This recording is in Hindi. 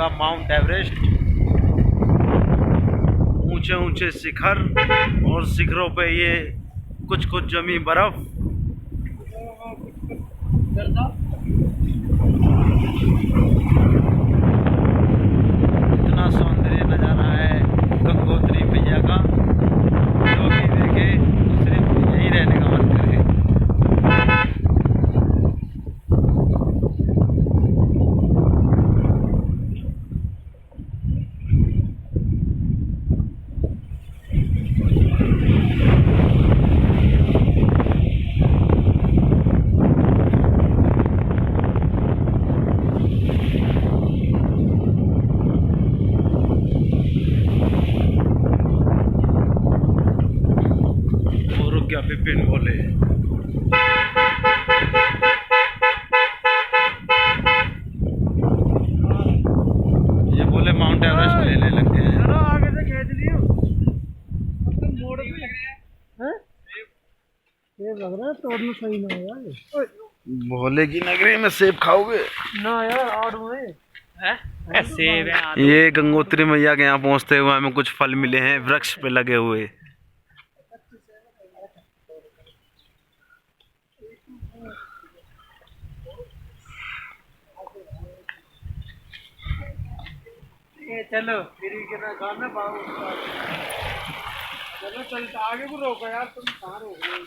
का माउंट एवरेस्ट। ऊंचे ऊंचे शिखर और शिखरों पे ये कुछ कुछ जमी बर्फ। इतना सौंदर्य नजारा है गंगोत्री मैया का, जो भी देखे तो सिर्फ यही रहने का मन करे। क्या विपिन बोले, ये बोले माउंट एवरेस्ट लेने लग गए हैं। आगे से खेच लियो मोड़ पे हैं, ये लग रहा है तोड़ना सही ना है यार। भोले की नगरी में सेब खाओगे ना यार, आड़ू है सेब है। ये गंगोत्री मैया के यहाँ पहुँचते हुए हमें कुछ फल मिले हैं वृक्ष पे लगे हुए। चलो फिर कितना खाना पाओ, चलो चलता आगे को रोको यार, तुम कहाँ रोक रहे हो।